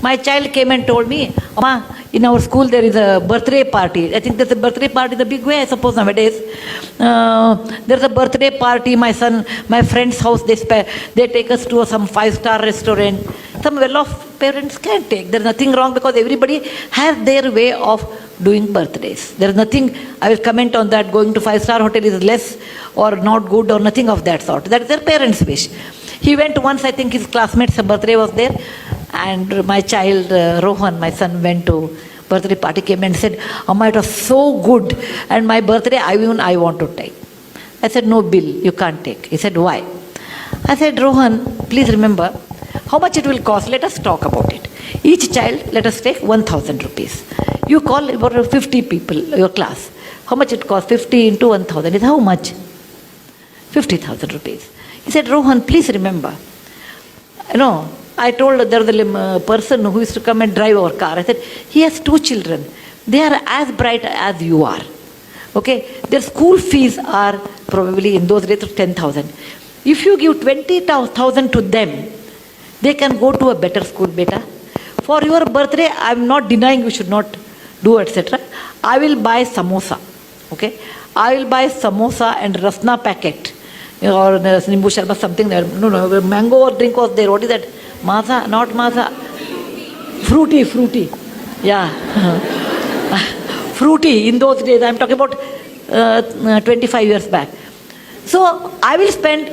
My child came and told me, Amma, in our school there is a birthday party. I think there's a birthday party in a big way, I suppose, nowadays. There's a birthday party, my friend's house, they take us to some 5-star restaurant. Some well-off parents can take. There's nothing wrong because everybody has their way of doing birthdays. There's nothing, I will comment on that, going to 5-star hotel is less or not good or nothing of that sort. That is their parents' wish. He went once, I think his classmate's birthday was there, and my child, Rohan, my son, went to birthday party, came and said, Amma, it was so good, and my birthday, I want to take. I said, no bill, you can't take. He said, why? I said, Rohan, please remember, how much it will cost, let us talk about it. Each child, let us take 1,000 rupees. You call about 50 people, your class. How much it costs? 50 into 1,000 is how much? 50,000 rupees. He said, Rohan, please remember, I told there was a person who used to come and drive our car. I said, he has 2 children. They are as bright as you are. Okay? Their school fees are probably in those days 10,000. If you give 20,000 to them, they can go to a better school, beta. For your birthday, I am not denying you should not do, etc. I will buy samosa. Okay? I will buy samosa and rasna packet. Or nimbu sharbat, something there. No, mango or drink was there. What is that? Maza, not maza. Fruity. Yeah. Fruity in those days. I am talking about 25 years back. So I will spend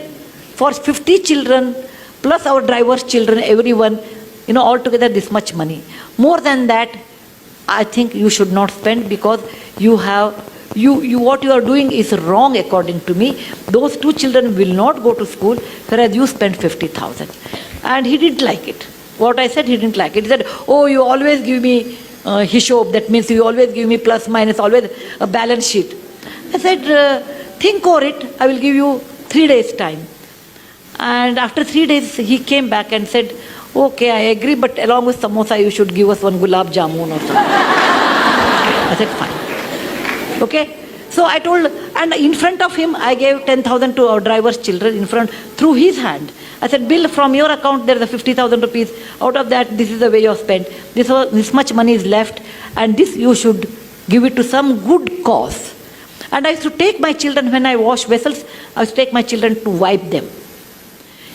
for 50 children plus our driver's children, everyone, altogether this much money. More than that, I think you should not spend because what you are doing is wrong according to me. Those 2 children will not go to school, whereas you spend 50,000. And he didn't like it. What I said, he didn't like it. He said, oh, you always give me hishob, that means you always give me plus minus, always a balance sheet. I said, think over it, I will give you 3 days time. And after 3 days, he came back and said, okay, I agree, but along with samosa, you should give us one gulab jamun or something. I said, fine. Okay? So I told, and in front of him, I gave 10,000 to our driver's children in front, through his hand. I said, Bill, from your account, there is a 50,000 rupees. Out of that, this is the way you have spent. This much money is left, and this you should give it to some good cause. And I used to take my children, when I wash vessels, I used to take my children to wipe them.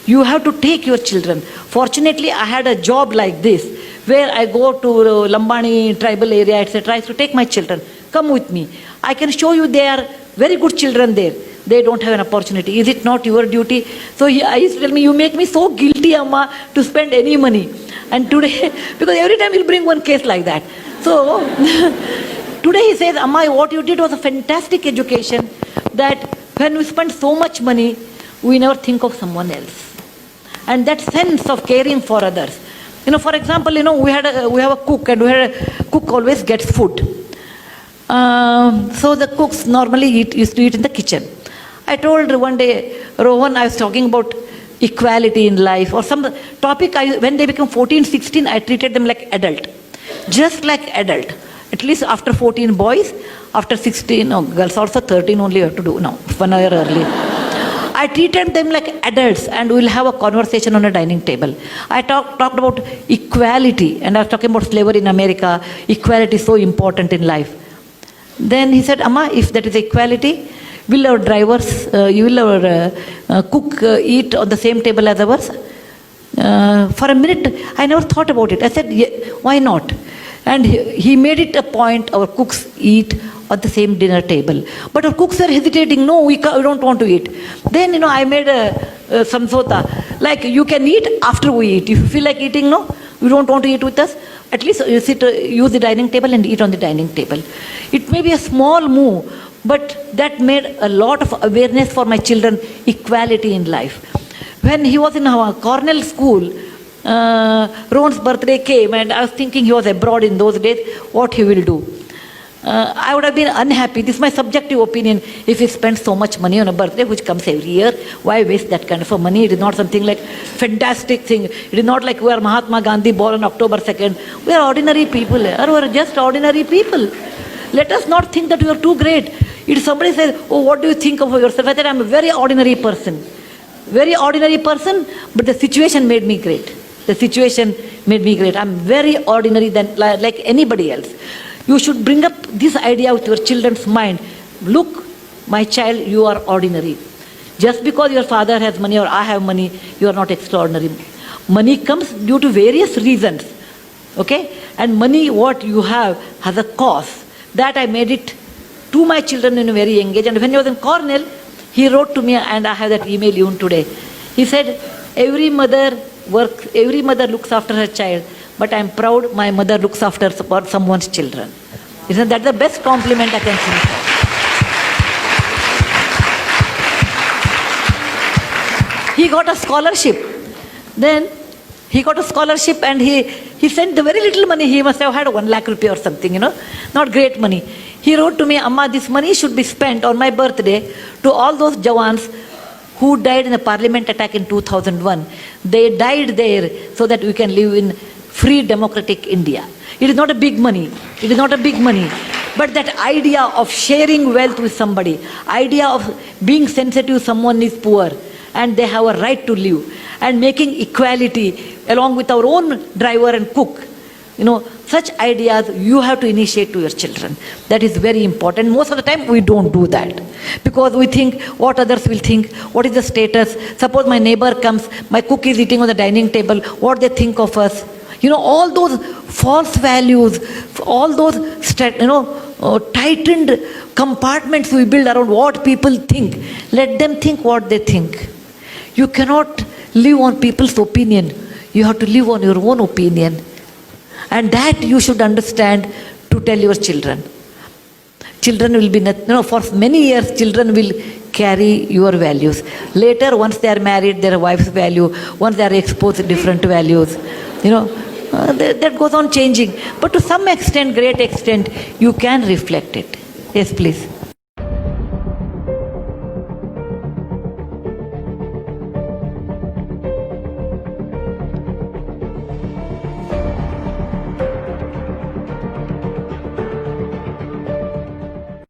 You have to take your children. Fortunately, I had a job like this, where I go to Lambani tribal area, etc. I used to take my children. Come with me. I can show you they are very good children there. They don't have an opportunity. Is it not your duty? So I used to tell me, you make me so guilty, Amma, to spend any money. And today, because every time he'll bring one case like that. So today he says, Amma, what you did was a fantastic education, that when we spend so much money, we never think of someone else. And that sense of caring for others. For example, we have a cook, and cook always gets food. So the cooks normally used to eat in the kitchen. I told one day, Rohan, I was talking about equality in life or some topic. When they become 14, 16, I treated them like adult. Just like adult. At least after 14 boys, after 16, girls also 13 only have to do. No, 1 year early. I treated them like adults, and we'll have a conversation on a dining table. I talked about equality, and I was talking about slavery in America. Equality is so important in life. Then he said, Amma, if that is equality, will our drivers, will our cook eat on the same table as ours? For a minute, I never thought about it. I said, yeah, why not? And he made it a point, our cooks eat on the same dinner table. But our cooks are hesitating, no, we don't want to eat. Then, I made a samsota, like you can eat after we eat. If you feel like eating, no, you don't want to eat with us, at least you use the dining table and eat on the dining table. It may be a small move, but that made a lot of awareness for my children, equality in life. When he was in our Cornell school, Ron's birthday came, and I was thinking he was abroad in those days, what he will do. I would have been unhappy, this is my subjective opinion, if he spends so much money on a birthday which comes every year. Why waste that kind of money? It is not something like fantastic thing. It is not like we are Mahatma Gandhi born on October 2nd. We are ordinary people. We are just ordinary people. Let us not think that we are too great. If somebody says, oh, what do you think of yourself? I said, I am a very ordinary person. Very ordinary person, but the situation made me great. The situation made me great. I'm very ordinary than like anybody else. You should bring up this idea with your children's mind. Look, my child, you are ordinary. Just because your father has money or I have money, you are not extraordinary. Money comes due to various reasons. Okay? And money, what you have, has a cost. That I made it to my children in a very young age. And when he was in Cornell, he wrote to me, and I have that email even today. He said, every mother looks after her child, but I'm proud my mother looks after someone's children. Isn't that the best compliment I can think of? He got a scholarship. Then he got a scholarship, and he sent the very little money. He must have had 1 lakh rupee or something, not great money. He wrote to me, Amma, this money should be spent on my birthday to all those Jawans who died in a parliament attack in 2001. They died there so that we can live in free democratic India. It is not a big money. It is not a big money. But that idea of sharing wealth with somebody, idea of being sensitive someone is poor and they have a right to live, and making equality along with our own driver and cook, such ideas you have to initiate to your children. That is very important. Most of the time we don't do that because we think what others will think, what is the status. Suppose my neighbor comes, my cook is eating on the dining table, what they think of us. All those false values, all those tightened compartments we build around what people think. Let them think what they think. You cannot live on people's opinion. You have to live on your own opinion. And that you should understand to tell your children. Children will be, for many years, children will carry your values. Later, once they are married, their wife's value, once they are exposed to different values, that goes on changing. But to some extent, great extent, you can reflect it. Yes, please.